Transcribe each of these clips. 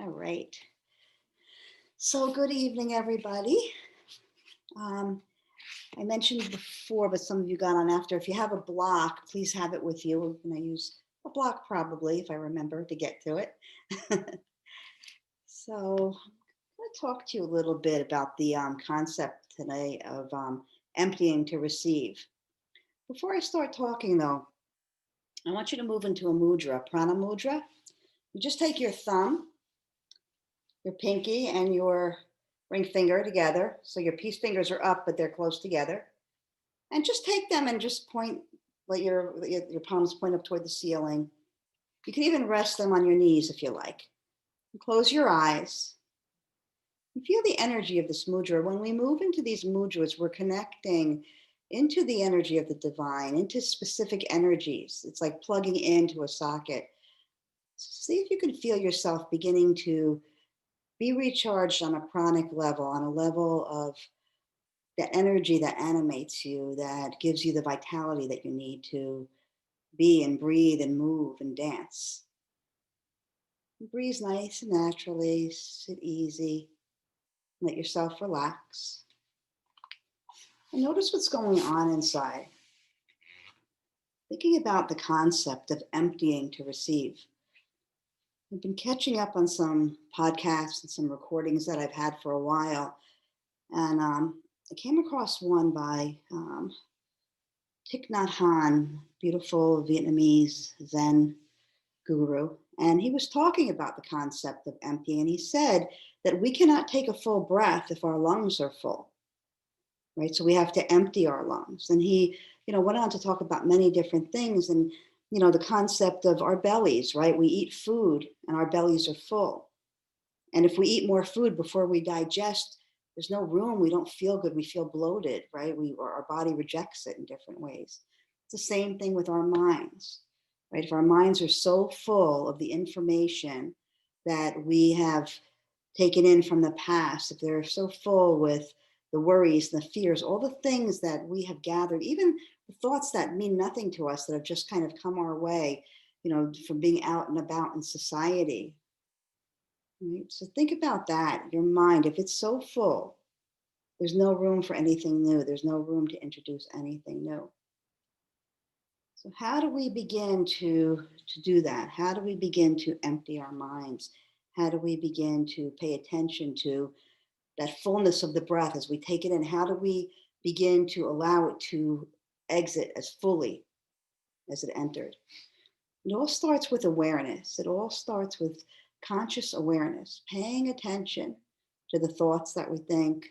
All right. So good evening, everybody. Um, I mentioned before, but some of you got on after. If you have a block, please have it with you. We're going to use a block probably, if I remember to get to it. So I'm going to talk to you a little bit about the concept today of emptying to receive. Before I start talking, though, I want you to move into a mudra, prana mudra. You just take your thumb, your pinky, and your ring finger together. So your peace fingers are up, but they're close together. And just take them and just point, let your palms point up toward the ceiling. You can even rest them on your knees if you like. And close your eyes. And feel the energy of this mudra. When we move into these mudras, we're connecting into the energy of the divine, into specific energies. It's like plugging into a socket. So see if you can feel yourself beginning to be recharged on a pranic level, on a level of that energy that animates you, that gives you the vitality that you need to be and breathe and move and dance. Breathe nice and naturally, sit easy, let yourself relax. And notice what's going on inside. Thinking about the concept of emptying to receive. I've been catching up on some podcasts and some recordings that I've had for a while. And I came across one by Thich Nhat Hanh, beautiful Vietnamese Zen guru. And he was talking about the concept of emptying. And he said that we cannot take a full breath if our lungs are full, right? So we have to empty our lungs. And he, went on to talk about many different things. And, the concept of our bellies, right? We eat food and our bellies are full. And if we eat more food before we digest, there's no room. We don't feel good. We feel bloated, right? Our body rejects it in different ways. It's the same thing with our minds, right? If our minds are so full of the information that we have taken in from the past, if they're so full with the worries, the fears, all the things that we have gathered, even the thoughts that mean nothing to us that have just kind of come our way, from being out and about in society. Right? So think about that. Your mind, if it's so full, there's no room for anything new. There's no room to introduce anything new. So how do we begin to do that? How do we begin to empty our minds? How do we begin to pay attention to that fullness of the breath as we take it in? How do we begin to allow it to exit as fully as it entered? It all starts with awareness. It all starts with conscious awareness, paying attention to the thoughts that we think,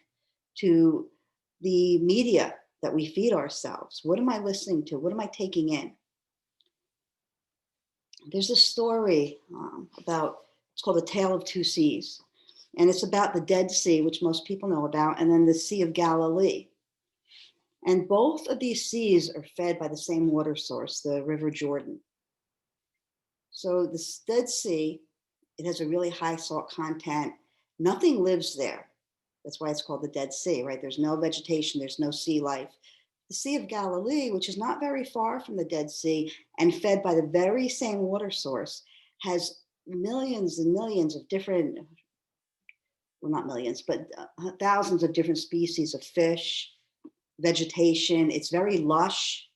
to the media that we feed ourselves. What am I listening to? What am I taking in? There's a story about, it's called The Tale of Two Seas. And it's about the Dead Sea, which most people know about, and then the Sea of Galilee. And both of these seas are fed by the same water source, the River Jordan. So the Dead Sea, it has a really high salt content. Nothing lives there. That's why it's called the Dead Sea, right? There's no vegetation, there's no sea life. The Sea of Galilee, which is not very far from the Dead Sea and fed by the very same water source, has millions and millions of different, well, not millions, but thousands of different species of fish, vegetation. It's very lush.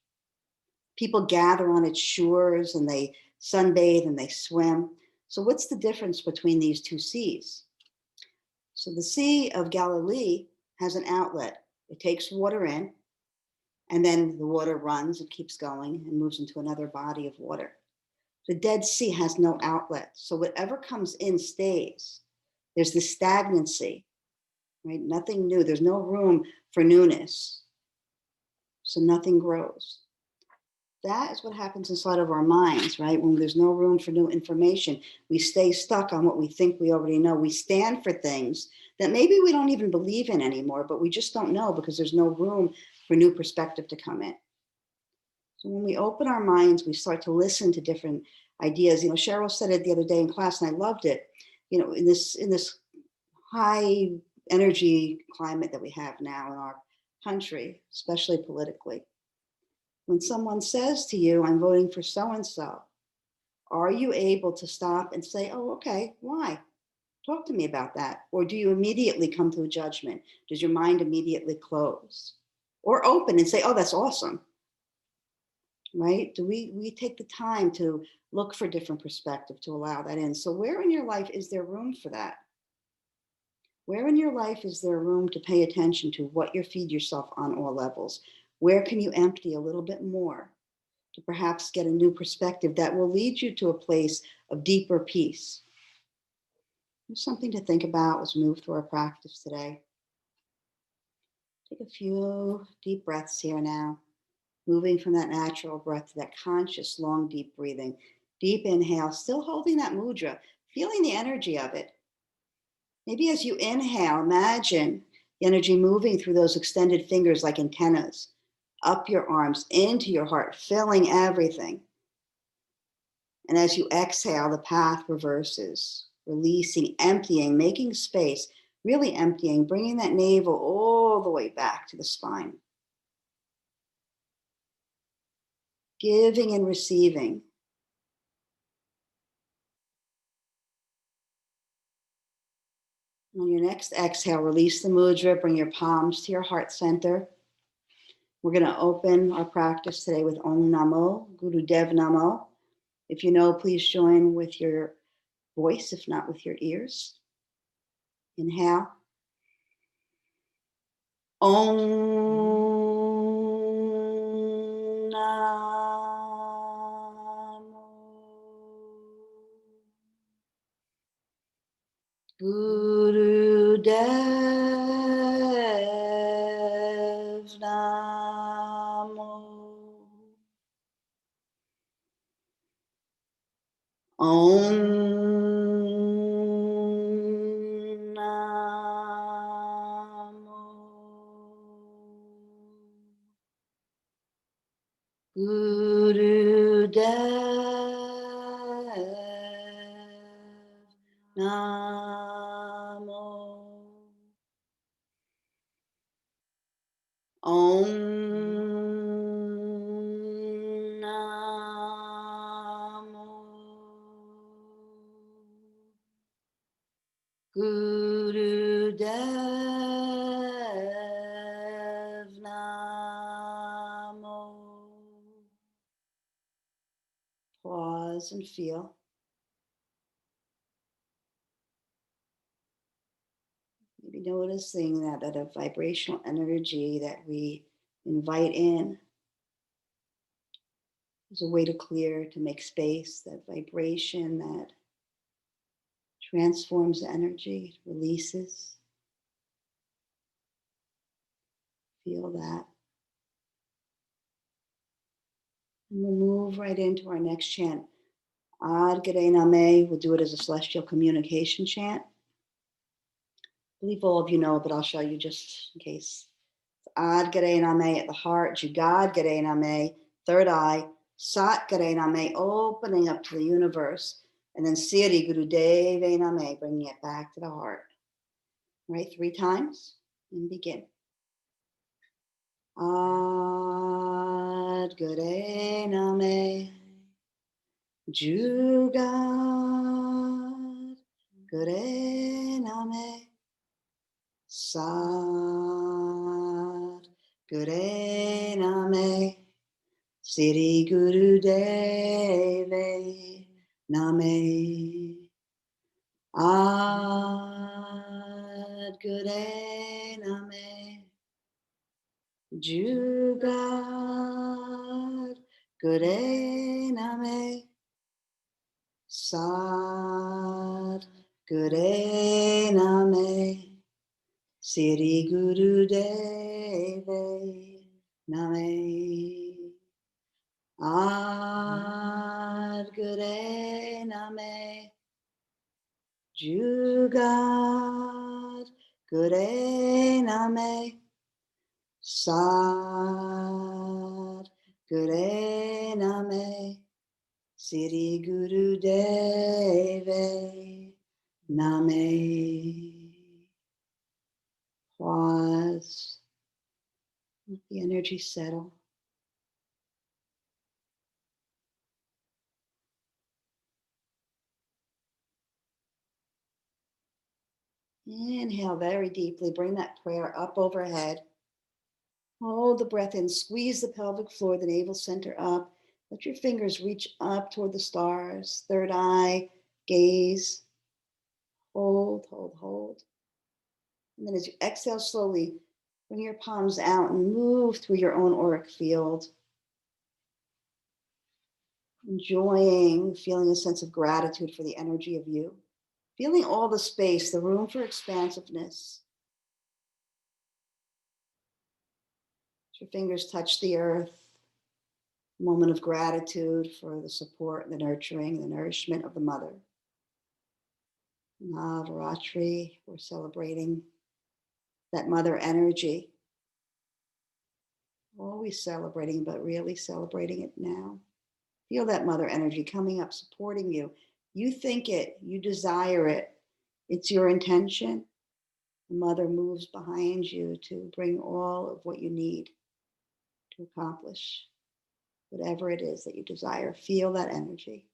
People gather on its shores and they sunbathe and they swim. So what's the difference between these two seas? So the Sea of Galilee has an outlet. It takes water in, and then the water runs and keeps going and moves into another body of water. The Dead Sea has no outlet. So whatever comes in stays. There's this stagnancy, right? Nothing new. There's no room for newness. So nothing grows. That is what happens inside of our minds, right? When there's no room for new information, we stay stuck on what we think we already know. We stand for things that maybe we don't even believe in anymore, but we just don't know because there's no room for new perspective to come in. So when we open our minds, we start to listen to different ideas. Cheryl said it the other day in class, and I loved it. In this high energy climate that we have now in our country, especially politically. When someone says to you, I'm voting for so-and-so, are you able to stop and say, oh, okay, why? Talk to me about that. Or do you immediately come to a judgment? Does your mind immediately close? Or open and say, oh, that's awesome, right? Do we take the time to look for different perspective to allow that in? So where in your life is there room for that? Where in your life is there room to pay attention to what you feed yourself on all levels? Where can you empty a little bit more to perhaps get a new perspective that will lead you to a place of deeper peace? There's something to think about as we move through our practice today. Take a few deep breaths here now, moving from that natural breath to that conscious, long, deep breathing. Deep inhale, still holding that mudra, feeling the energy of it. Maybe as you inhale, imagine the energy moving through those extended fingers like antennas, up your arms, into your heart, filling everything. And as you exhale, the path reverses, releasing, emptying, making space, really emptying, bringing that navel all the way back to the spine. Giving and receiving. On your next exhale, release the mudra, bring your palms to your heart center. We're going to open our practice today with Om Namo, Guru Dev Namo. If you know, please join with your voice, if not with your ears. Inhale. Om Namo Guru Dev Namo Om Namo Guru Dev Namo Om Namo Guru Dev Namo. Pause and feel. Maybe noticing that a vibrational energy that we invite in is a way to clear, to make space, that vibration that transforms the energy, releases. Feel that. And we'll move right into our next chant. Ad Gare Name, we'll do it as a celestial communication chant. I believe all of you know, but I'll show you just in case. Ad Gare Name at the heart, Jugad Gare Name, third eye, Sat Gare Name, opening up to the universe, and then Siri Guru Deve Name, bringing it back to the heart. Right, 3 times, and begin. Ad Gare Name, Jugad Gare Name, Sat Gure Name, Siri Guru Deve Name, Ad Gure Name, Jugad Gure Name, Sat Gure Name, Siri Guru Deve Name, Ad Gure Name, Jugad Gure Name, Sat Gure Name, Siri Guru Deve Name. Pause. Let the energy settle. Inhale very deeply. Bring that prayer up overhead. Hold the breath in. Squeeze the pelvic floor, the navel center up. Let your fingers reach up toward the stars. Third eye, gaze. Hold, hold, hold. And then as you exhale slowly, bring your palms out and move through your own auric field. Enjoying, feeling a sense of gratitude for the energy of you. Feeling all the space, the room for expansiveness. As your fingers touch the earth, a moment of gratitude for the support, the nurturing, the nourishment of the mother. Navaratri, we're celebrating that mother energy. Always celebrating, but really celebrating it now. Feel that mother energy coming up, supporting you. You think it, you desire it. It's your intention. The mother moves behind you to bring all of what you need to accomplish whatever it is that you desire. Feel that energy.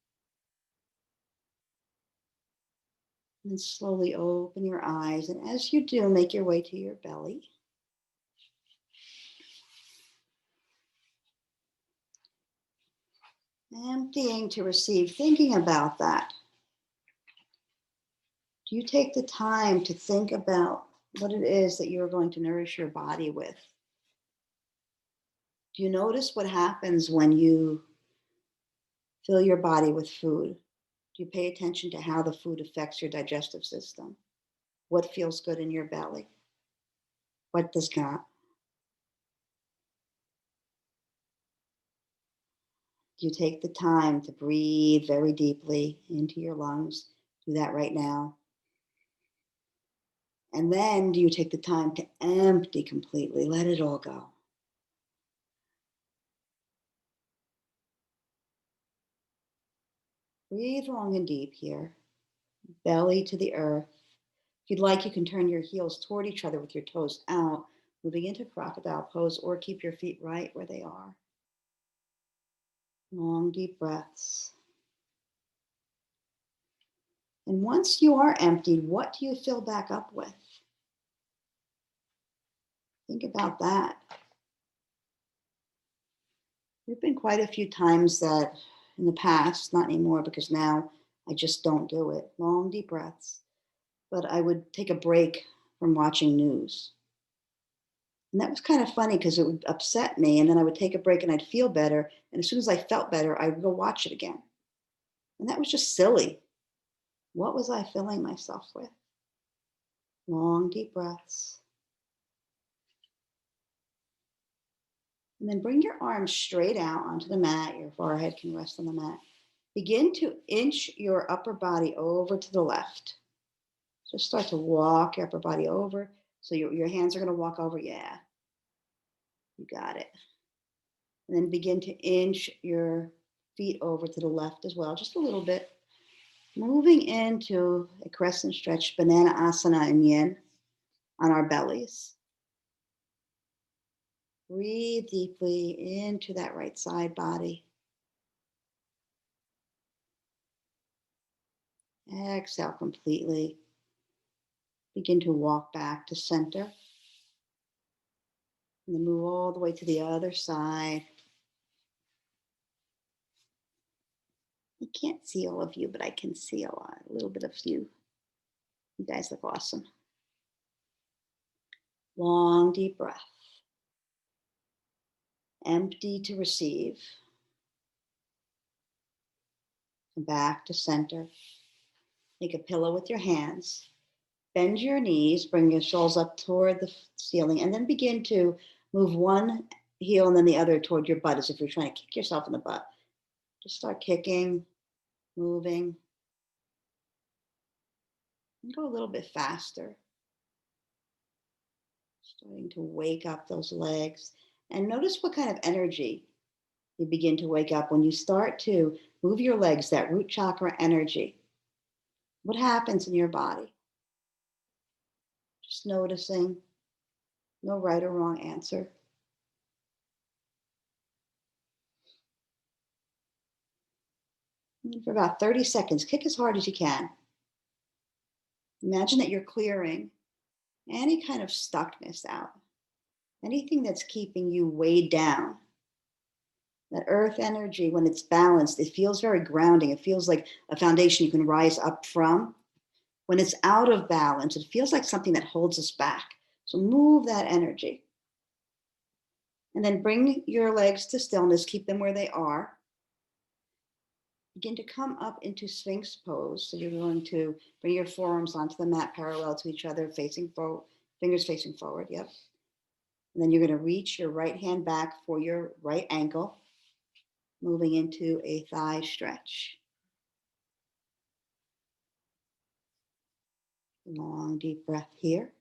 And then slowly open your eyes. And as you do, make your way to your belly. Emptying to receive, thinking about that. Do you take the time to think about what it is that you're going to nourish your body with? Do you notice what happens when you fill your body with food? Do you pay attention to how the food affects your digestive system? What feels good in your belly? What does not? Do you take the time to breathe very deeply into your lungs? Do that right now. And then do you take the time to empty completely? Let it all go. Breathe long and deep here. Belly to the earth. If you'd like, you can turn your heels toward each other with your toes out, moving into crocodile pose, or keep your feet right where they are. Long, deep breaths. And once you are emptied, what do you fill back up with? Think about that. There have been quite a few times that in the past, not anymore because now I just don't do it. Long, deep breaths. But I would take a break from watching news. And that was kind of funny because it would upset me. And then I would take a break and I'd feel better. And as soon as I felt better, I would go watch it again. And that was just silly. What was I filling myself with? Long, deep breaths. And then bring your arms straight out onto the mat. Your forehead can rest on the mat. Begin to inch your upper body over to the left. Just start to walk your upper body over. So your hands are going to walk over. Yeah, you got it. And then begin to inch your feet over to the left as well, just a little bit. Moving into a crescent stretch, banana asana in yin on our bellies. Breathe deeply into that right side body. Exhale completely. Begin to walk back to center. And then move all the way to the other side. I can't see all of you, but I can see a little bit of you. You guys look awesome. Long, deep breath. Empty to receive. Come back to center. Make a pillow with your hands. Bend your knees, bring your soles up toward the ceiling, and then begin to move one heel and then the other toward your butt as if you're trying to kick yourself in the butt. Just start kicking, moving, and go a little bit faster. Starting to wake up those legs. And notice what kind of energy you begin to wake up when you start to move your legs, that root chakra energy. What happens in your body? Just noticing. No right or wrong answer. And for about 30 seconds, kick as hard as you can. Imagine that you're clearing any kind of stuckness out, anything that's keeping you weighed down. That earth energy, when it's balanced, it feels very grounding. It feels like a foundation you can rise up from. When it's out of balance, it feels like something that holds us back. So move that energy. And then bring your legs to stillness, keep them where they are. Begin to come up into Sphinx pose. So you're going to bring your forearms onto the mat parallel to each other, facing forward, fingers facing forward. Yep. And then you're going to reach your right hand back for your right ankle, moving into a thigh stretch. Long, deep breath here.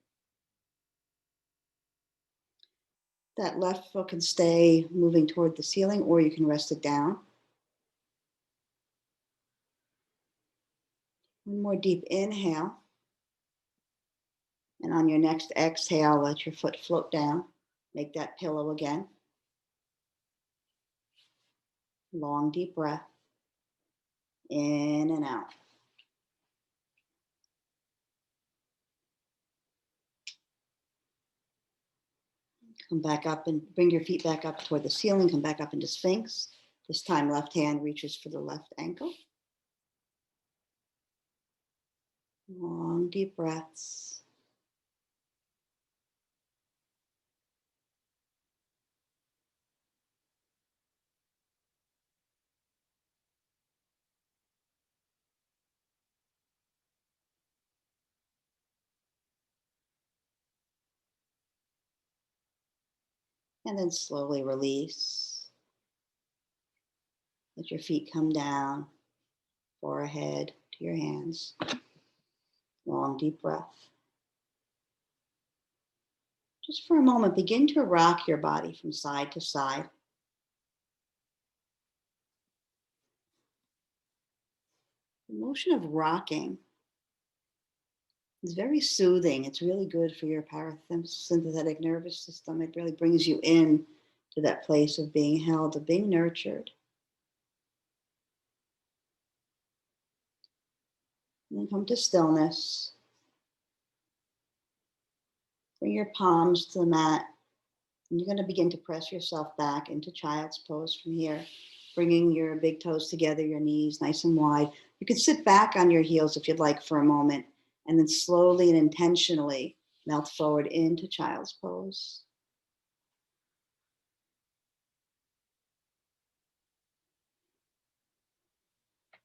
That left foot can stay moving toward the ceiling, or you can rest it down. One more deep inhale. And on your next exhale, let your foot float down. Make that pillow again. Long, deep breath. In and out. Come back up and bring your feet back up toward the ceiling. Come back up into Sphinx. This time, left hand reaches for the left ankle. Long, deep breaths. And then slowly release. Let your feet come down, forehead to your hands. Long, deep breath. Just for a moment, begin to rock your body from side to side. The motion of rocking is very soothing. It's really good for your parasympathetic nervous system. It really brings you in to that place of being held, of being nurtured. And then come to stillness. Bring your palms to the mat. And you're going to begin to press yourself back into child's pose from here, bringing your big toes together, your knees nice and wide. You can sit back on your heels if you'd like for a moment, and then slowly and intentionally melt forward into child's pose.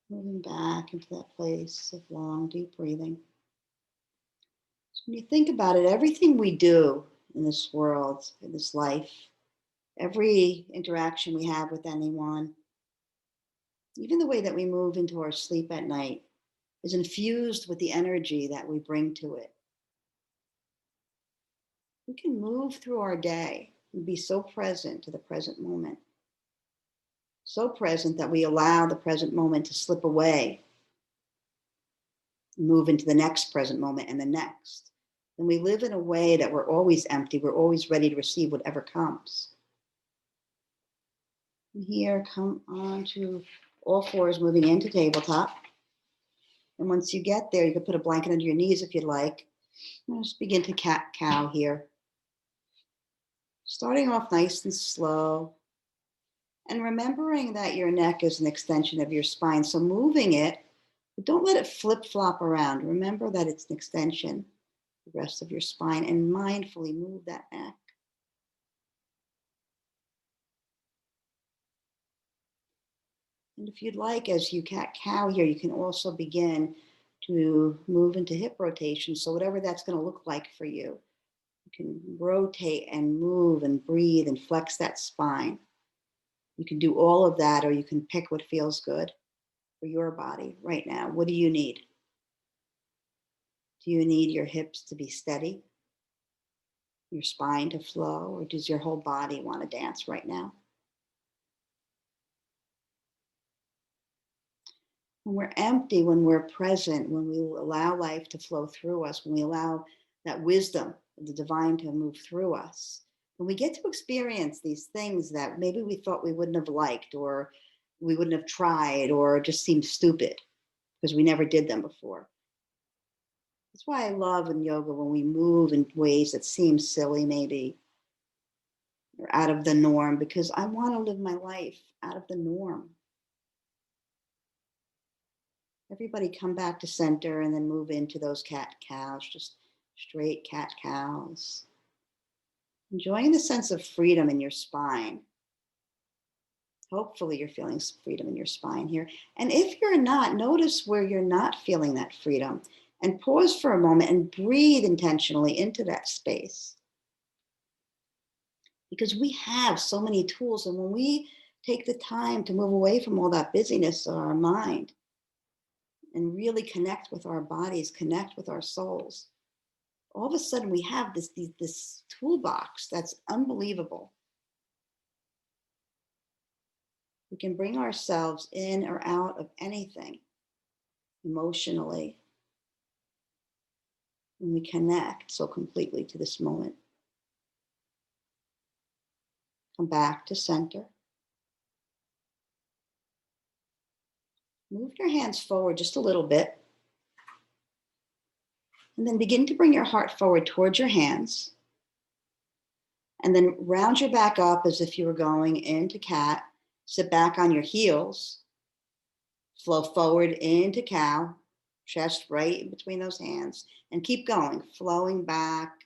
Moving back into that place of long, deep breathing. So when you think about it, everything we do in this world, in this life, every interaction we have with anyone, even the way that we move into our sleep at night, is infused with the energy that we bring to it. We can move through our day and be so present to the present moment. So present that we allow the present moment to slip away, move into the next present moment and the next. And we live in a way that we're always empty. We're always ready to receive whatever comes. And here, come on to all fours, moving into tabletop. And once you get there, you can put a blanket under your knees if you'd like. And just begin to cat-cow here. Starting off nice and slow. And remembering that your neck is an extension of your spine. So moving it, but don't let it flip-flop around. Remember that it's an extension, the rest of your spine, and mindfully move that neck. And if you'd like, as you cat-cow here, you can also begin to move into hip rotation. So whatever that's going to look like for you, you can rotate and move and breathe and flex that spine. You can do all of that, or you can pick what feels good for your body right now. What do you need? Do you need your hips to be steady, your spine to flow, or does your whole body want to dance right now? When we're empty, when we're present, when we allow life to flow through us, when we allow that wisdom of the divine to move through us, when we get to experience these things that maybe we thought we wouldn't have liked, or we wouldn't have tried, or just seemed stupid because we never did them before. That's why I love in yoga when we move in ways that seem silly, maybe, or out of the norm, because I want to live my life out of the norm. Everybody come back to center and then move into those cat cows, just straight cat cows. Enjoying the sense of freedom in your spine. Hopefully you're feeling some freedom in your spine here. And if you're not, notice where you're not feeling that freedom and pause for a moment and breathe intentionally into that space. Because we have so many tools, and when we take the time to move away from all that busyness of our mind and really connect with our bodies, connect with our souls, all of a sudden we have this toolbox that's unbelievable. We can bring ourselves in or out of anything emotionally when we connect so completely to this moment. Come back to center. Move your hands forward just a little bit. And then begin to bring your heart forward towards your hands. And then round your back up as if you were going into cat. Sit back on your heels. Flow forward into cow. Chest right in between those hands. And keep going, flowing back,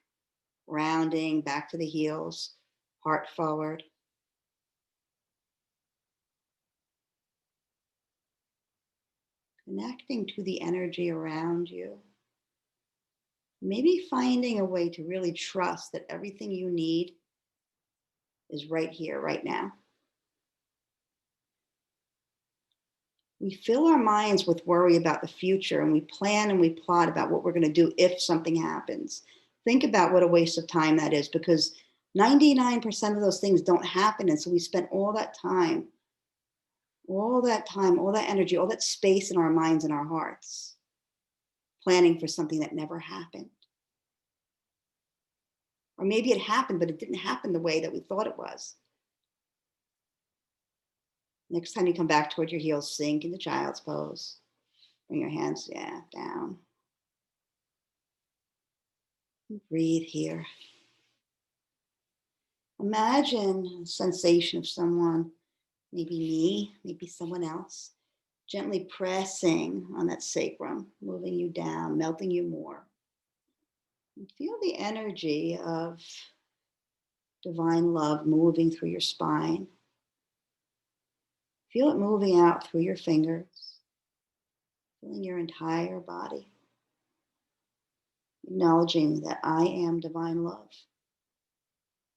rounding back to the heels. Heart forward. Connecting to the energy around you. Maybe finding a way to really trust that everything you need is right here, right now. We fill our minds with worry about the future, and we plan and we plot about what we're going to do if something happens. Think about what a waste of time that is, because 99% of those things don't happen. And so we spend all that time, all that energy, all that space in our minds and our hearts, planning for something that never happened. Or maybe it happened, but it didn't happen the way that we thought it was. Next time you come back toward your heels, sink into child's pose. Bring your hands, down. And breathe here. Imagine a sensation of someone, maybe me, maybe someone else, gently pressing on that sacrum, moving you down, melting you more. And feel the energy of divine love moving through your spine. Feel it moving out through your fingers, filling your entire body. Acknowledging that I am divine love.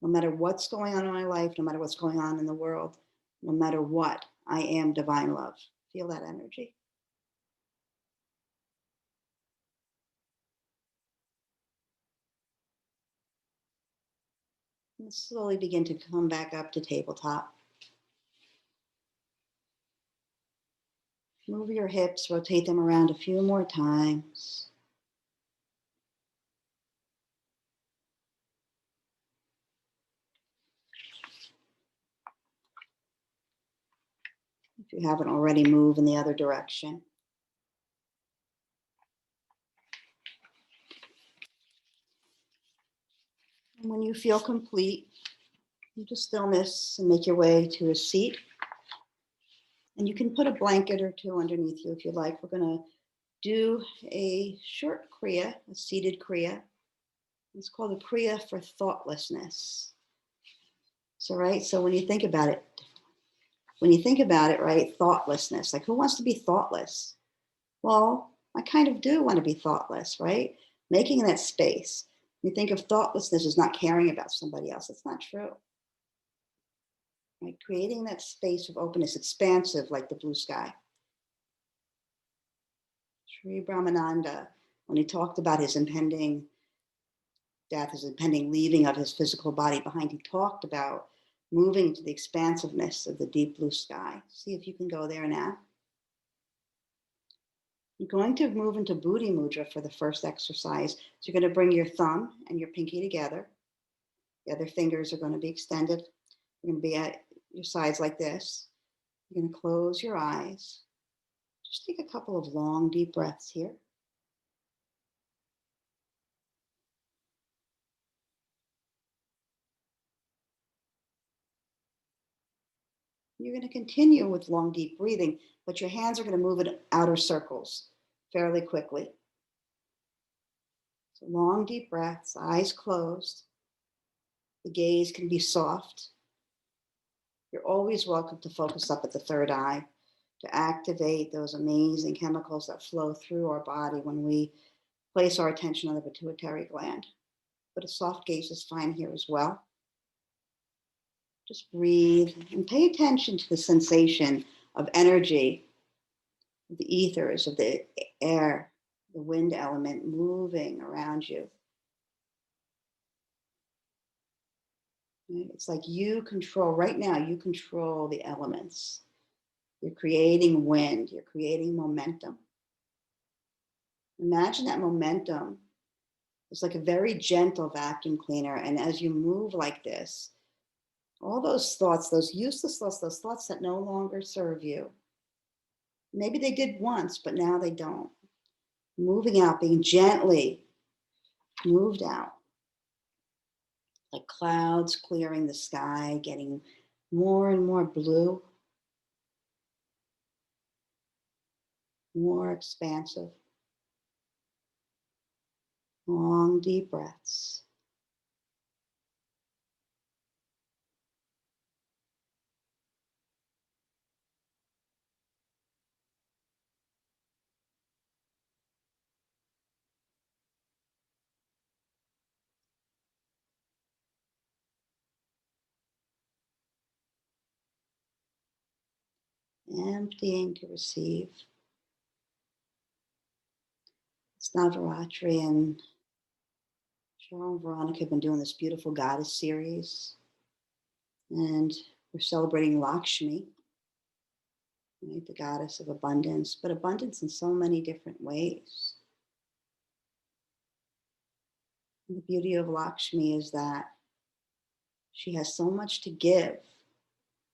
No matter what's going on in my life, no matter what's going on in the world, no matter what, I am divine love. Feel that energy. And slowly begin to come back up to tabletop. Move your hips, rotate them around a few more times. If you haven't already, move in the other direction. And when you feel complete, into stillness and make your way to a seat. And you can put a blanket or two underneath you if you like. We're going to do a short kriya, a seated kriya. It's called a kriya for thoughtlessness. So, right, so when you think about it, right, thoughtlessness, like who wants to be thoughtless? Well, I kind of do want to be thoughtless, right? Making that space. You think of thoughtlessness as not caring about somebody else. That's not true. Right? Creating that space of openness, expansive like the blue sky. Sri Brahmananda, when he talked about his impending death, his impending leaving of his physical body behind, he talked about moving to the expansiveness of the deep blue sky. See if you can go there now. You're going to move into Buddhi Mudra for the first exercise. So you're going to bring your thumb and your pinky together. The other fingers are going to be extended. You're going to be at your sides like this. You're going to close your eyes. Just take a couple of long, deep breaths here. You're going to continue with long, deep breathing, but your hands are going to move in outer circles fairly quickly. So long, deep breaths, eyes closed. The gaze can be soft. You're always welcome to focus up at the third eye to activate those amazing chemicals that flow through our body when we place our attention on the pituitary gland. But a soft gaze is fine here as well. Just breathe and pay attention to the sensation of energy, the ethers, of the air, the wind element moving around you. It's like you control, right now, you control the elements. You're creating wind, you're creating momentum. Imagine that momentum is like a very gentle vacuum cleaner. And as you move like this, all those thoughts, those useless thoughts, those thoughts that no longer serve you, maybe they did once, but now they don't. Moving out, being gently moved out. Like clouds clearing the sky, getting more and more blue, more expansive. Long, deep breaths. Emptying to receive. It's Navaratri, and Cheryl and Veronica have been doing this beautiful goddess series, and we're celebrating Lakshmi, right, the goddess of abundance, but abundance in so many different ways. And the beauty of Lakshmi is that she has so much to give,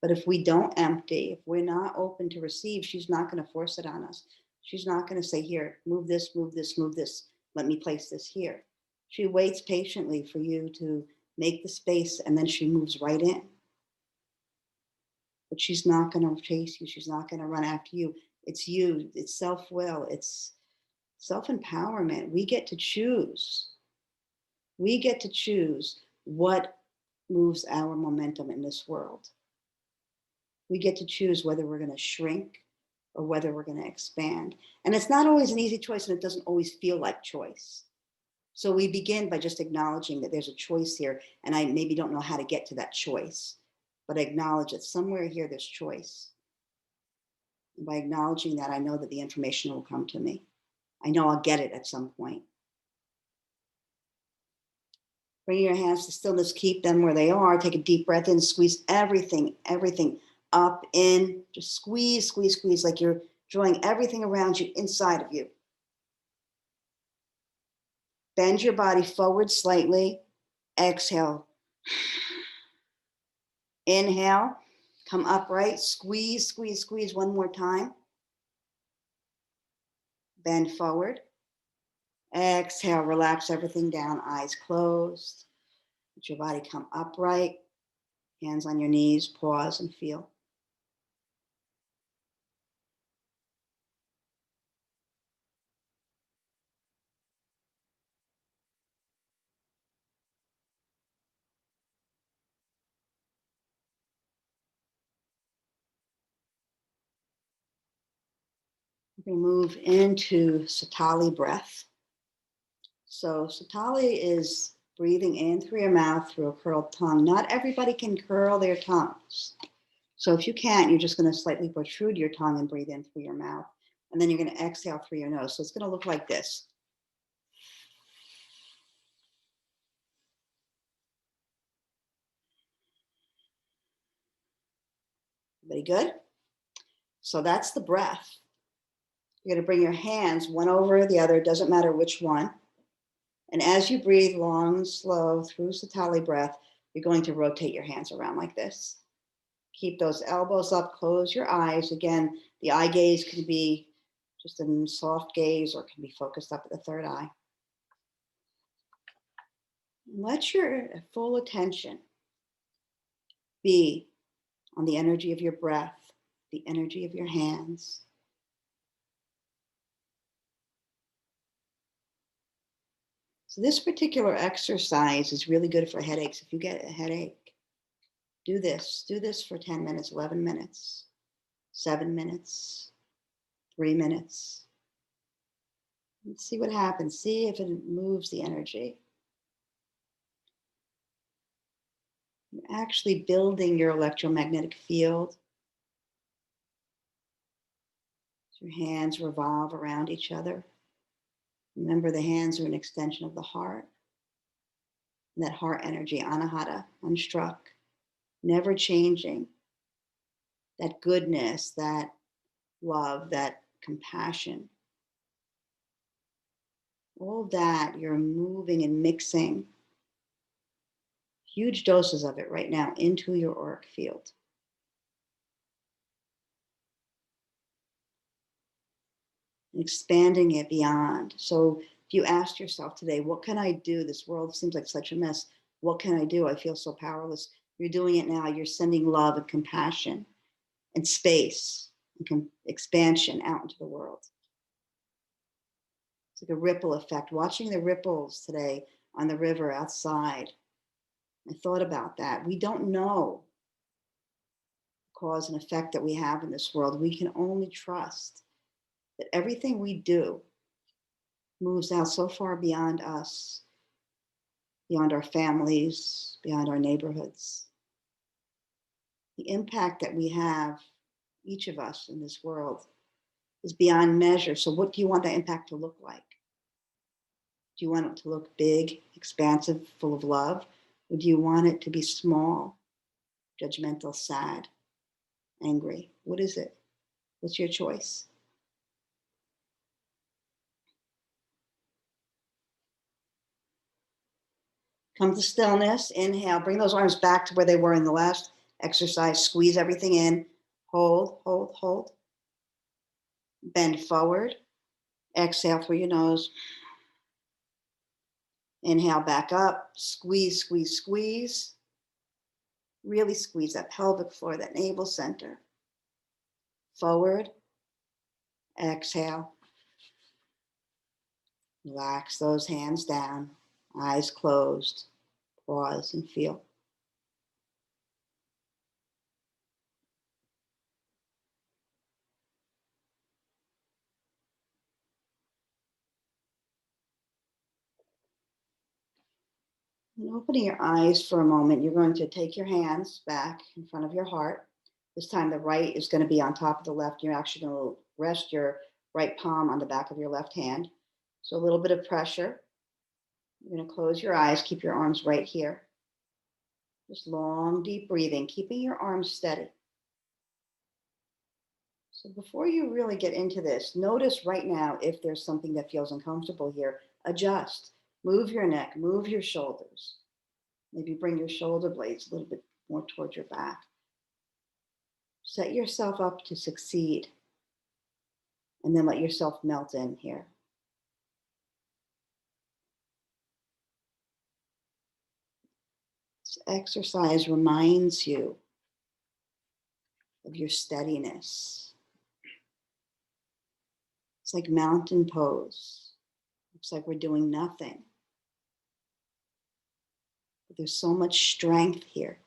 but if we don't empty, if we're not open to receive, she's not going to force it on us. She's not going to say, here, move this, move this, move this. Let me place this here. She waits patiently for you to make the space, and then she moves right in. But she's not going to chase you. She's not going to run after you. It's you. It's self-will. It's self-empowerment. We get to choose. We get to choose what moves our momentum in this world. We get to choose whether we're going to shrink or whether we're going to expand. And it's not always an easy choice, and it doesn't always feel like choice. So we begin by just acknowledging that there's a choice here, and I maybe don't know how to get to that choice, but I acknowledge that somewhere here there's choice. And by acknowledging that, I know that the information will come to me. I know I'll get it at some point. Bring your hands to stillness, keep them where they are. Take a deep breath in, squeeze everything up in. Just squeeze, squeeze, squeeze, like you're drawing everything around you inside of you. Bend your body forward slightly. Exhale. Inhale. Come upright. Squeeze, squeeze, squeeze one more time. Bend forward. Exhale. Relax everything down. Eyes closed. Let your body come upright. Hands on your knees. Pause and feel. We're going to move into Satali breath. So Satali is breathing in through your mouth through a curled tongue. Not everybody can curl their tongues. So if you can't, you're just going to slightly protrude your tongue and breathe in through your mouth. And then you're going to exhale through your nose. So it's going to look like this. Everybody good? So that's the breath. You're going to bring your hands one over the other, doesn't matter which one. And as you breathe long, slow through Satali breath, you're going to rotate your hands around like this. Keep those elbows up, close your eyes. Again, the eye gaze can be just a soft gaze or can be focused up at the third eye. Let your full attention be on the energy of your breath, the energy of your hands. So this particular exercise is really good for headaches. If you get a headache, do this. Do this for 10 minutes, 11 minutes, 7 minutes, 3 minutes. Let's see what happens. See if it moves the energy. You're actually building your electromagnetic field. Your hands revolve around each other. Remember, the hands are an extension of the heart. And that heart energy, anahata, unstruck, never changing. That goodness, that love, that compassion. All that you're moving and mixing huge doses of it right now into your auric field. And expanding it beyond. So if you asked yourself today, what can I do? This world seems like such a mess. What can I do? I feel so powerless. You're doing it now. You're sending love and compassion and space and expansion out into the world. It's like a ripple effect. Watching the ripples today on the river outside. I thought about that. We don't know the cause and effect that we have in this world. We can only trust that everything we do moves out so far beyond us, beyond our families, beyond our neighborhoods. The impact that we have, each of us in this world, is beyond measure. So what do you want that impact to look like? Do you want it to look big, expansive, full of love? Or do you want it to be small, judgmental, sad, angry? What is it? What's your choice? Come to stillness, inhale, bring those arms back to where they were in the last exercise, squeeze everything in, hold, hold, hold. Bend forward, exhale through your nose. Inhale back up, squeeze, squeeze, squeeze. Really squeeze that pelvic floor, that navel center. Forward, exhale. Relax those hands down, eyes closed, pause and feel. And opening your eyes for a moment, you're going to take your hands back in front of your heart. This time the right is going to be on top of the left. You're actually going to rest your right palm on the back of your left hand. So a little bit of pressure. You're going to close your eyes, keep your arms right here. Just long, deep breathing, keeping your arms steady. So before you really get into this, notice right now if there's something that feels uncomfortable here. Adjust. Move your neck, move your shoulders. Maybe bring your shoulder blades a little bit more towards your back. Set yourself up to succeed. And then let yourself melt in here. This exercise reminds you of your steadiness. It's like mountain pose. Looks like we're doing nothing. But there's so much strength here.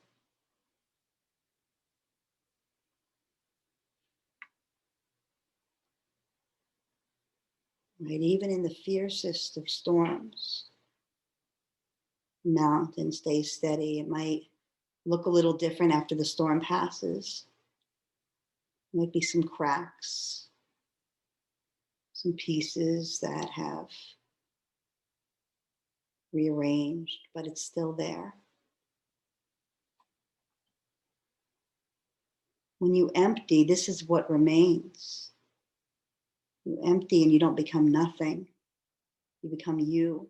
Right, even in the fiercest of storms, the mountain stays steady. It might look a little different after the storm passes. There might be some cracks, some pieces that have rearranged, but it's still there. When you empty, this is what remains. You empty and you don't become nothing. You become you.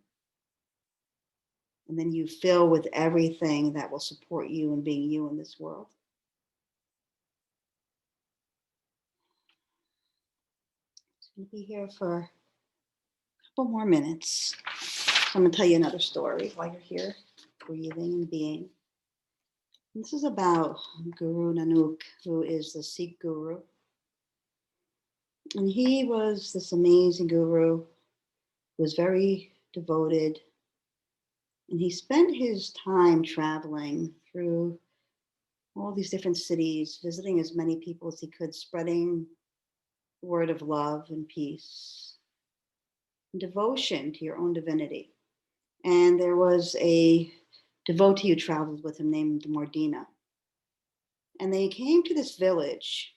And then you fill with everything that will support you in being you in this world. It's going to be here for a couple more minutes. I'm going to tell you another story while you're here, breathing and being. This is about Guru Nanak, who is the Sikh guru. And he was this amazing guru who was very devoted. And he spent his time traveling through all these different cities, visiting as many people as he could, spreading the word of love and peace and devotion to your own divinity. And there was a devotee who traveled with him named Mordina. And they came to this village,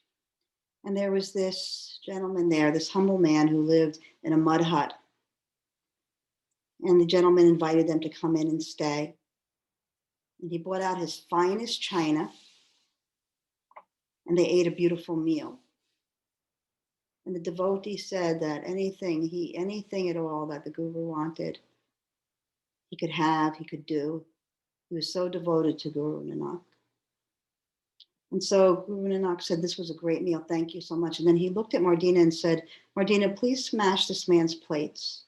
and there was this gentleman there, this humble man who lived in a mud hut. And the gentleman invited them to come in and stay. And he brought out his finest china, and they ate a beautiful meal. And the devotee said that anything at all that the guru wanted, he could have, he could do. He was so devoted to Guru Nanak. And so Guru Nanak said, this was a great meal. Thank you so much. And then he looked at Mardina and said, Mardina, please smash this man's plates.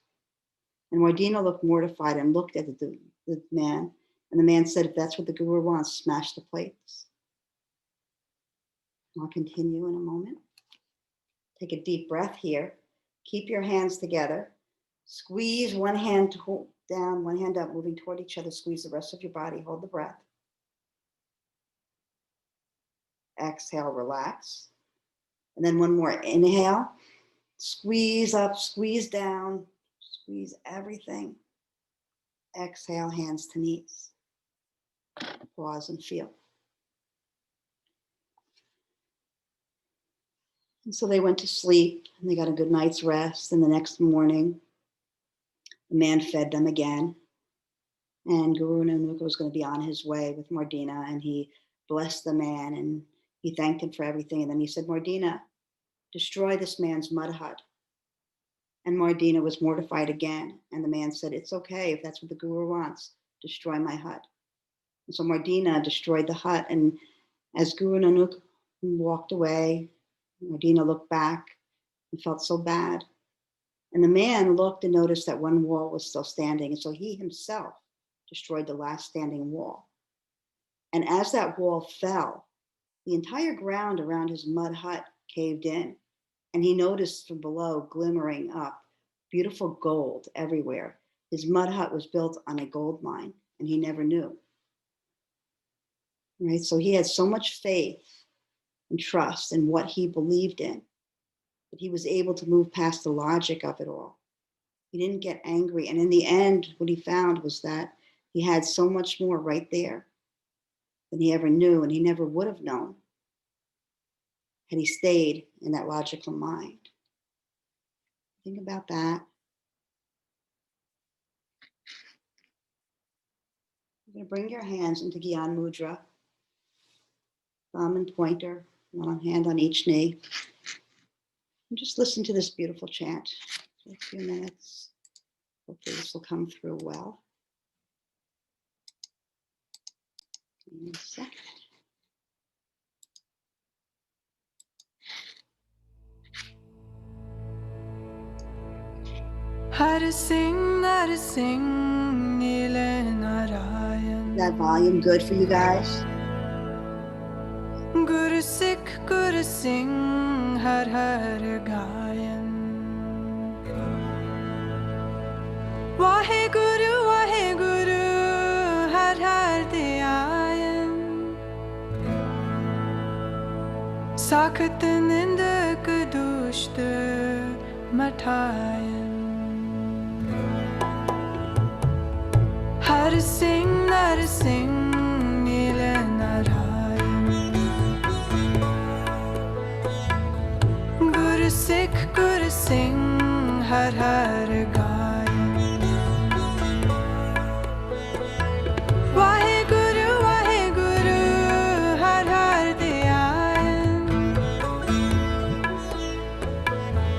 And Mardina looked mortified and looked at the man. And the man said, if that's what the guru wants, smash the plates. I'll continue in a moment. Take a deep breath here. Keep your hands together. Squeeze one hand down, one hand up, moving toward each other. Squeeze the rest of your body. Hold the breath. Exhale, relax. And then one more. Inhale. Squeeze up, squeeze down, squeeze everything. Exhale, hands to knees. Pause and feel. And so they went to sleep and they got a good night's rest. And the next morning, the man fed them again. And Guru Nanak was going to be on his way with Mardina, and he blessed the man and he thanked him for everything. And then he said, Mardina, destroy this man's mud hut. And Mardina was mortified again. And the man said, it's okay if that's what the guru wants, destroy my hut. And so Mardina destroyed the hut. And as Guru Nanak walked away, Mardina looked back and felt so bad. And the man looked and noticed that one wall was still standing. And so he himself destroyed the last standing wall. And as that wall fell, the entire ground around his mud hut caved in. And he noticed from below, glimmering up, beautiful gold everywhere. His mud hut was built on a gold mine, and he never knew. Right? So he had so much faith and trust in what he believed in that he was able to move past the logic of it all. He didn't get angry. And in the end, what he found was that he had so much more right there than he ever knew, and he never would have known had he stayed in that logical mind. Think about that. You're going to bring your hands into Gyan Mudra, thumb and pointer, one hand on each knee. And just listen to this beautiful chant for a few minutes. Hopefully this will come through well. Give me a second. Har Singh, Nile Narayan. That volume good for you guys? Guru Sikh, Har Har Gayan. Wahe Guru, Har Har Dhyayan. Sakht Nindak Dusht Mathayan. Har Singh, Nile Narayan. Guru Sikh, Har Har Gayan. Wahe Guru, Har Har Dhyayan.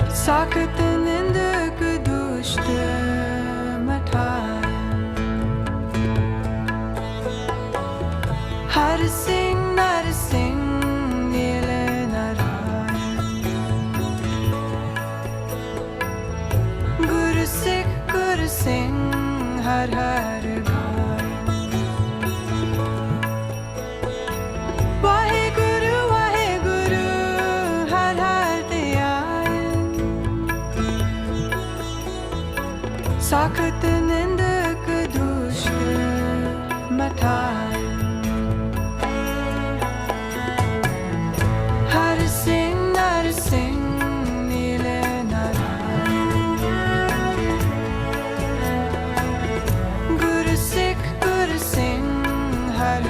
Sakht Nindak Dusht Mathayan. Har Singh, Nile Narayan. Guru Sikh, Har Har Gayan. sakit nind kadush matai har sing nile narai Guru sing har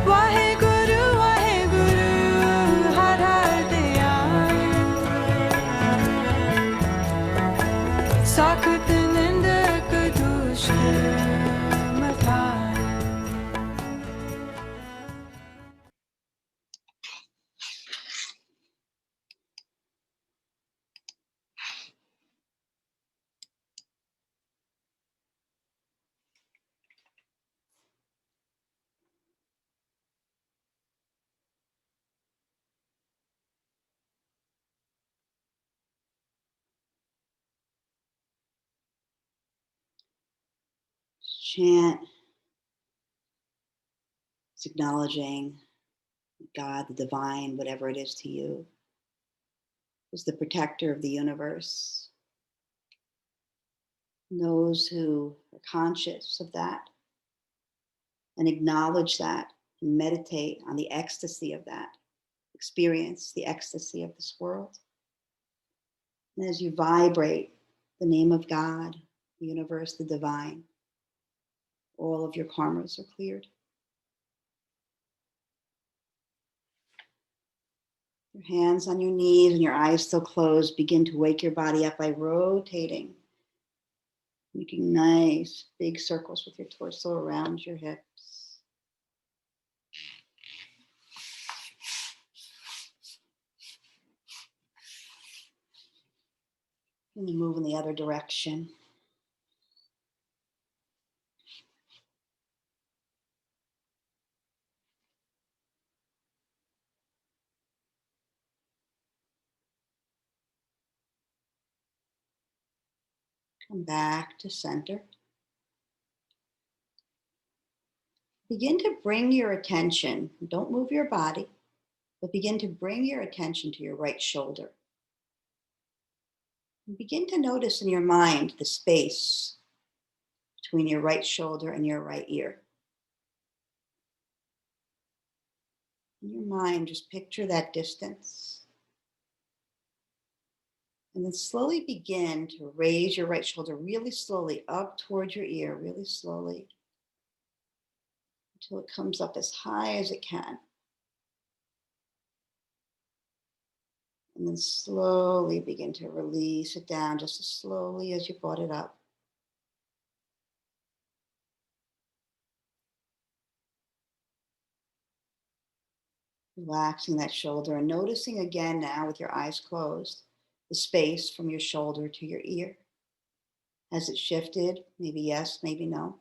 Waheguru har diyai sakit nind kadush matai Chant is acknowledging God, the divine, whatever it is to you, is the protector of the universe. And those who are conscious of that and acknowledge that and meditate on the ecstasy of that, experience the ecstasy of this world. And as you vibrate the name of God, the universe, the divine, all of your karmas are cleared. Your hands on your knees and your eyes still closed, begin to wake your body up by rotating, making nice big circles with your torso around your hips. And then move in the other direction. Come back to center. Begin to bring your attention, don't move your body, but begin to bring your attention to your right shoulder. And begin to notice in your mind the space between your right shoulder and your right ear. In your mind, just picture that distance. And then slowly begin to raise your right shoulder really slowly up towards your ear, really slowly, until it comes up as high as it can. And then slowly begin to release it down just as slowly as you brought it up. Relaxing that shoulder and noticing again now with your eyes closed, the space from your shoulder to your ear. Has it shifted? Maybe yes, maybe no.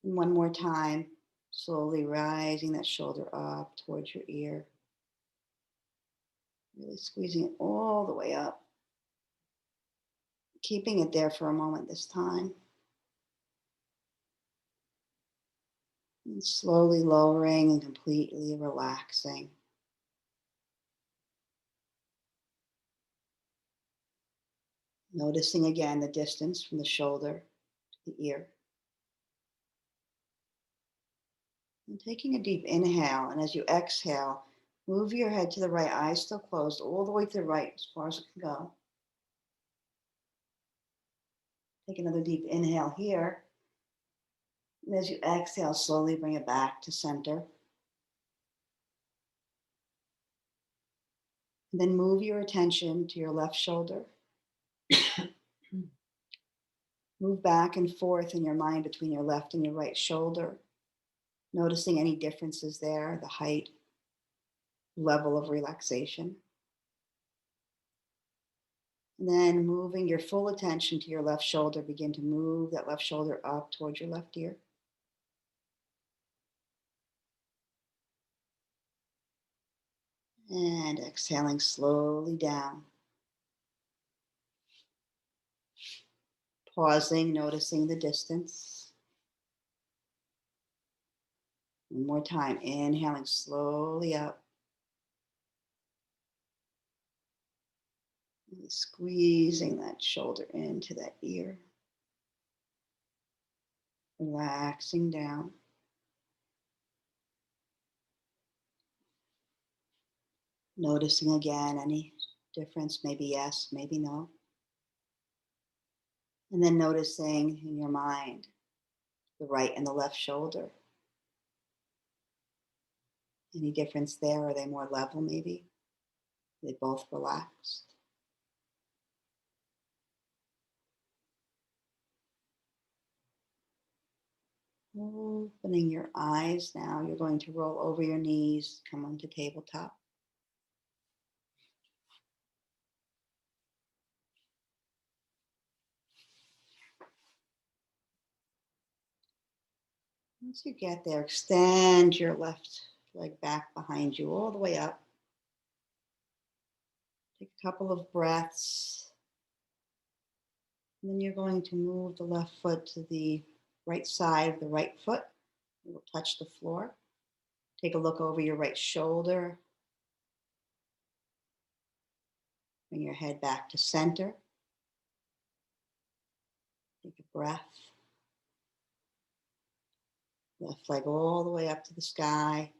And one more time, slowly rising that shoulder up towards your ear. Really squeezing it all the way up. Keeping it there for a moment this time. And slowly lowering and completely relaxing. Noticing again the distance from the shoulder to the ear. And taking a deep inhale, and as you exhale, move your head to the right, eyes still closed, all the way to the right, as far as it can go. Take another deep inhale here. And as you exhale, slowly bring it back to center. And then move your attention to your left shoulder. Move back and forth in your mind between your left and your right shoulder, noticing any differences there, the height, level of relaxation. And then moving your full attention to your left shoulder, begin to move that left shoulder up towards your left ear. And exhaling slowly down. Pausing, noticing the distance. One more time, inhaling slowly up. Really squeezing that shoulder into that ear. Relaxing down. Noticing again any difference, maybe yes, maybe no. And then noticing in your mind the right and the left shoulder. Any difference there? Are they more level maybe? Are they both relaxed? Opening your eyes now, you're going to roll over your knees, come onto tabletop. Once you get there, extend your left leg back behind you all the way up. Take a couple of breaths. And then you're going to move the left foot to the right side of the right foot. It will touch the floor. Take a look over your right shoulder. Bring your head back to center. Take a breath. Left leg all the way up to the sky.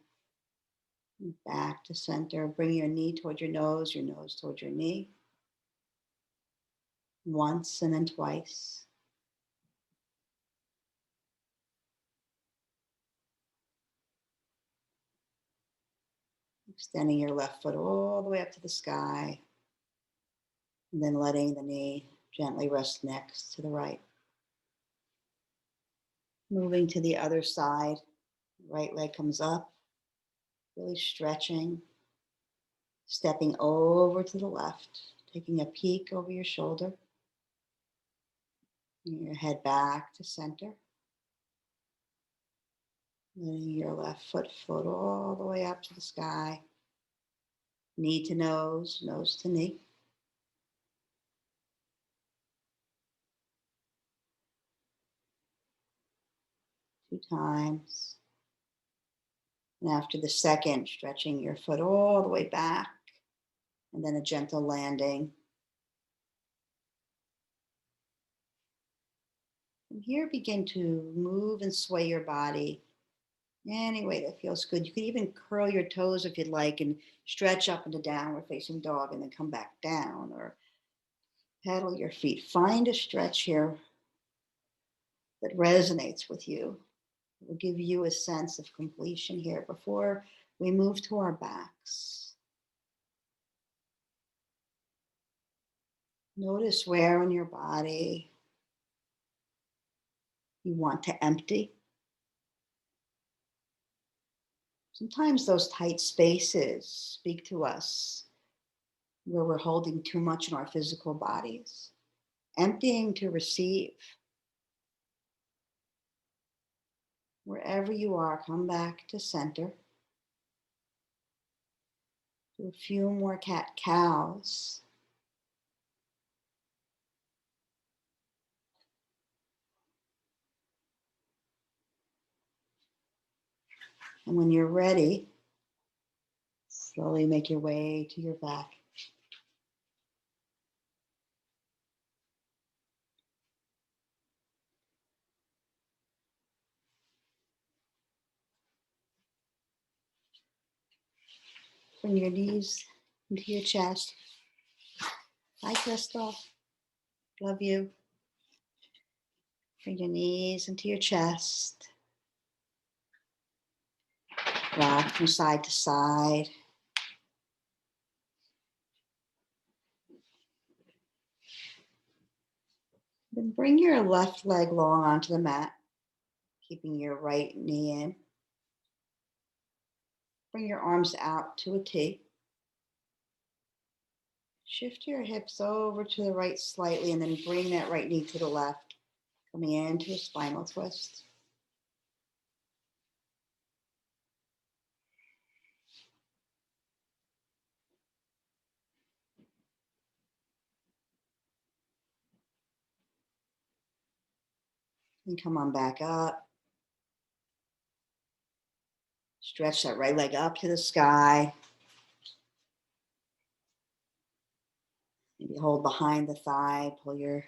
And back to center. Bring your knee toward your nose toward your knee. Once and then twice. Extending your left foot all the way up to the sky. And then letting the knee gently rest next to the right. Moving to the other side. Right leg comes up. Really stretching. Stepping over to the left. Taking a peek over your shoulder. Bring your head back to center. Letting your left foot float all the way up to the sky. Knee to nose, nose to knee. Two times. And after the second, stretching your foot all the way back. And then a gentle landing. From here, begin to move and sway your body any way that feels good. You can even curl your toes if you'd like and stretch up into downward facing dog and then come back down, or pedal your feet. Find a stretch here that resonates with you. It will give you a sense of completion here before we move to our backs. Notice where in your body you want to empty. Sometimes those tight spaces speak to us where we're holding too much in our physical bodies. Emptying to receive. Wherever you are, come back to center. Do a few more cat-cows. And when you're ready, slowly make your way to your back. Bring your knees into your chest. Hi, Crystal. Love you. Bring your knees into your chest. Rock from side to side. Then bring your left leg long onto the mat, keeping your right knee in. Bring your arms out to a T. Shift your hips over to the right slightly and then bring that right knee to the left, coming into a spinal twist. And come on back up. Stretch that right leg up to the sky. Maybe hold behind the thigh, pull your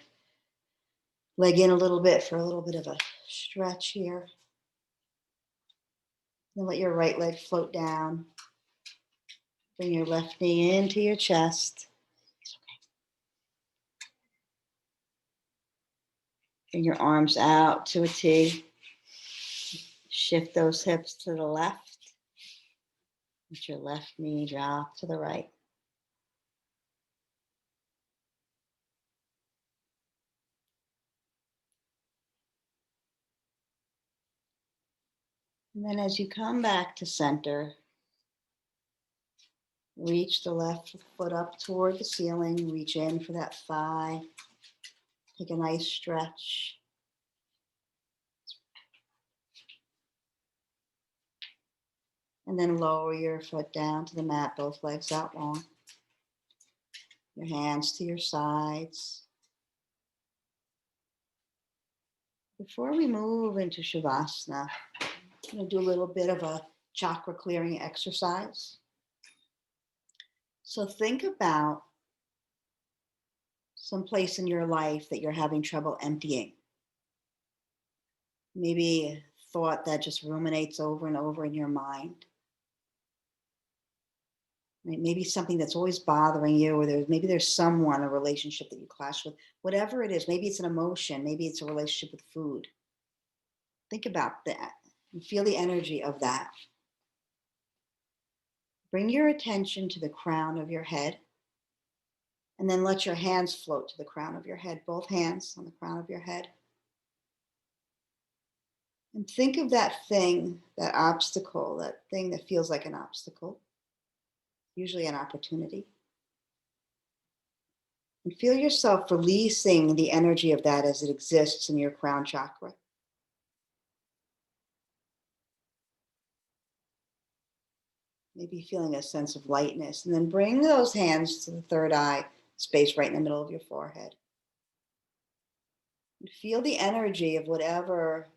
leg in a little bit for a little bit of a stretch here. Then let your right leg float down. Bring your left knee into your chest. Bring your arms out to a T. Shift those hips to the left. Let your left knee drop to the right. And then as you come back to center, reach the left foot up toward the ceiling. Reach in for that thigh. Take a nice stretch. And then lower your foot down to the mat, both legs out long. Your hands to your sides. Before we move into Shavasana, I'm going to do a little bit of a chakra clearing exercise. So think about some place in your life that you're having trouble emptying. Maybe a thought that just ruminates over and over in your mind. Maybe something that's always bothering you, or maybe there's someone, a relationship that you clash with. Whatever it is, maybe it's an emotion, maybe it's a relationship with food. Think about that and feel the energy of that. Bring your attention to the crown of your head, and then let your hands float to the crown of your head, both hands on the crown of your head. And think of that thing, that obstacle, that thing that feels like an obstacle, usually an opportunity. And feel yourself releasing the energy of that as it exists in your crown chakra. Maybe feeling a sense of lightness. And then bring those hands to the third eye, space right in the middle of your forehead. And feel the energy of whatever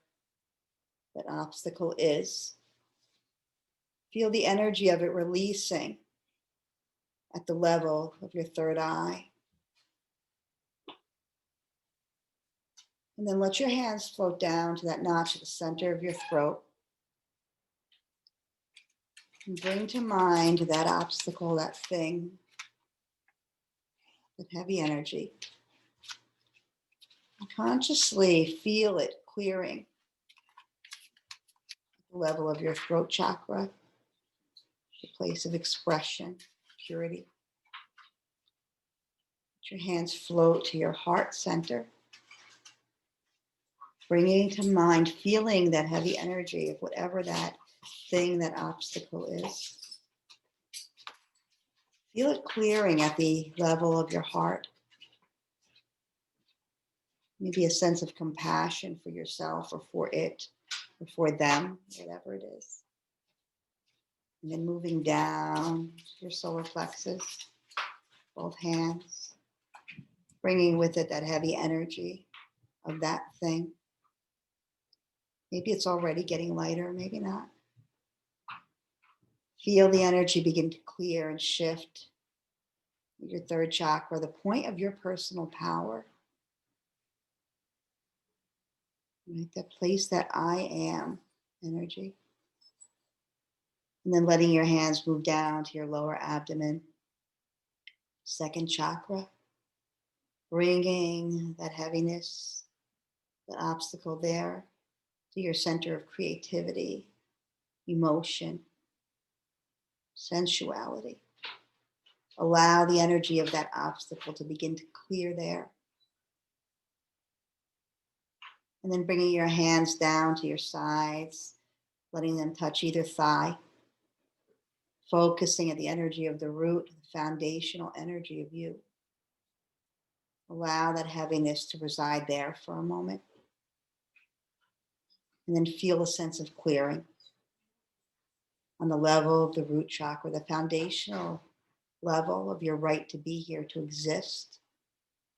that obstacle is. Feel the energy of it releasing at the level of your third eye. And then let your hands float down to that notch at the center of your throat. And bring to mind that obstacle, that thing, that heavy energy. And consciously feel it clearing at the level of your throat chakra, the place of expression, purity. Let your hands float to your heart center, bringing to mind, feeling that heavy energy of whatever that thing, that obstacle is. Feel it clearing at the level of your heart. Maybe a sense of compassion for yourself or for it or for them, whatever it is. And then moving down to your solar plexus, both hands, bringing with it that heavy energy of that thing. Maybe it's already getting lighter, maybe not. Feel the energy begin to clear and shift your third chakra, the point of your personal power. Right, that place, that I am energy. And then letting your hands move down to your lower abdomen, second chakra, bringing that heaviness, that obstacle there to your center of creativity, emotion, sensuality. Allow the energy of that obstacle to begin to clear there. And then bringing your hands down to your sides, letting them touch either thigh, focusing at the energy of the root, the foundational energy of you. Allow that heaviness to reside there for a moment. And then feel a sense of clearing on the level of the root chakra, the foundational level of your right to be here, to exist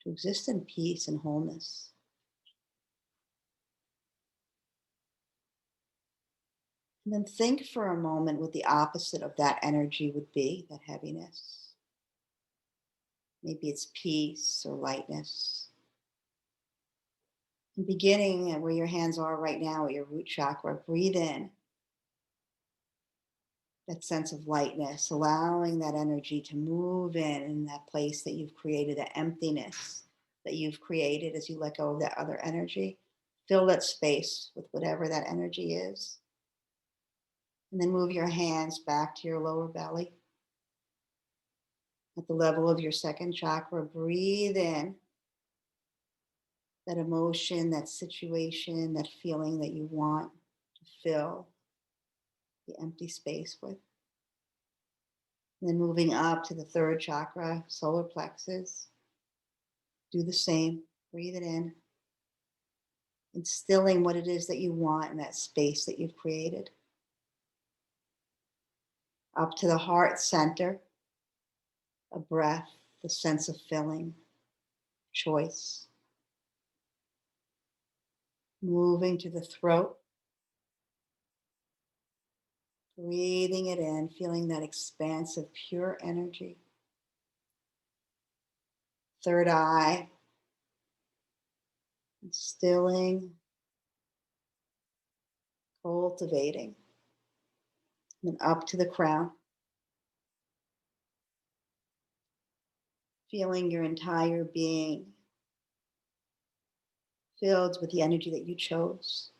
in peace and wholeness. And then think for a moment what the opposite of that energy would be, that heaviness. Maybe it's peace or lightness. And beginning at where your hands are right now at your root chakra, breathe in that sense of lightness, allowing that energy to move in that place that you've created, that emptiness that you've created as you let go of that other energy. Fill that space with whatever that energy is. And then move your hands back to your lower belly. At the level of your second chakra, breathe in that emotion, that situation, that feeling that you want to fill the empty space with. And then moving up to the third chakra, solar plexus, do the same. Breathe it in, instilling what it is that you want in that space that you've created. Up to the heart center, a breath, the sense of filling, choice. Moving to the throat, breathing it in, feeling that expansive, pure energy. Third eye, instilling, cultivating. And then up to the crown, feeling your entire being filled with the energy that you chose.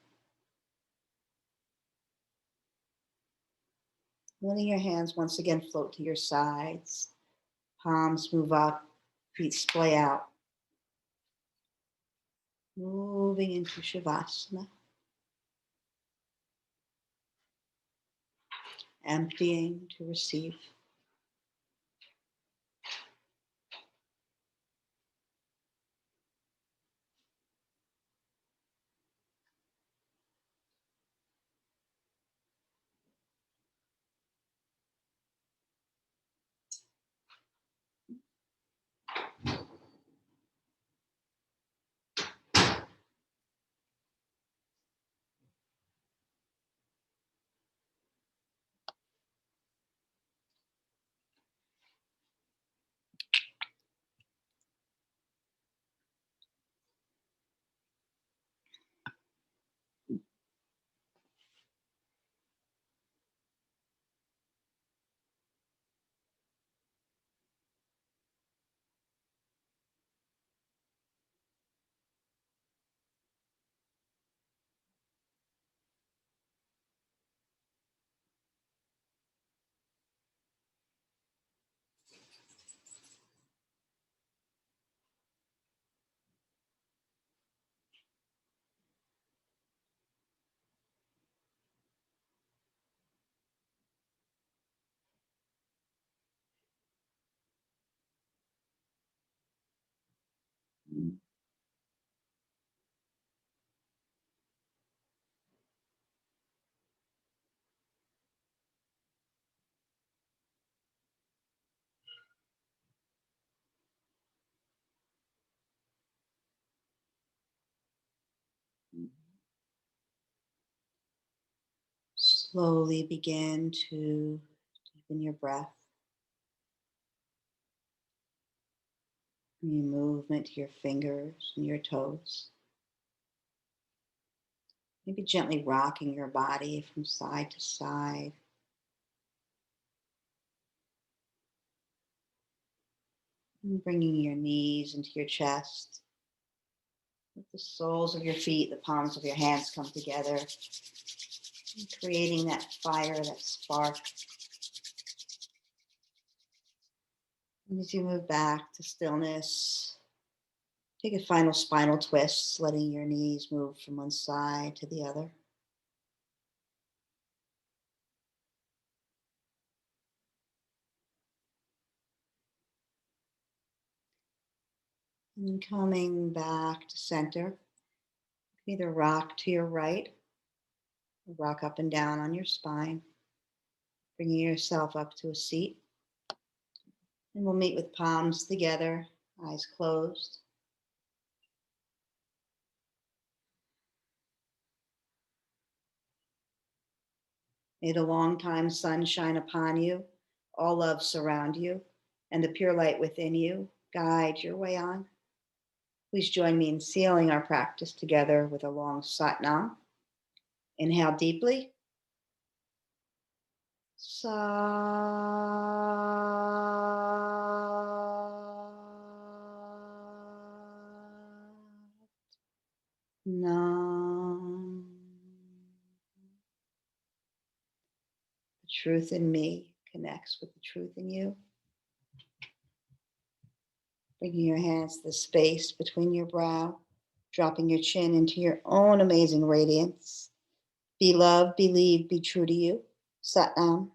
Letting your hands once again float to your sides, palms move up, feet splay out. Moving into Shavasana, emptying to receive. Slowly begin to deepen your breath, your movement to your fingers and your toes. Maybe gently rocking your body from side to side. And bringing your knees into your chest. Let the soles of your feet, the palms of your hands come together. And creating that fire, that spark. And as you move back to stillness, take a final spinal twist, letting your knees move from one side to the other. And then coming back to center, either rock to your right or rock up and down on your spine, bringing yourself up to a seat. And we'll meet with palms together, eyes closed. May the long time sun shine upon you, all love surround you, and the pure light within you guide your way on. Please join me in sealing our practice together with a long Sat Nam. Inhale deeply. Sa. Nam. The truth in me connects with the truth in you. Bringing your hands to the space between your brow, dropping your chin into your own amazing radiance. Be loved, believe, be true to you. Sat Nam.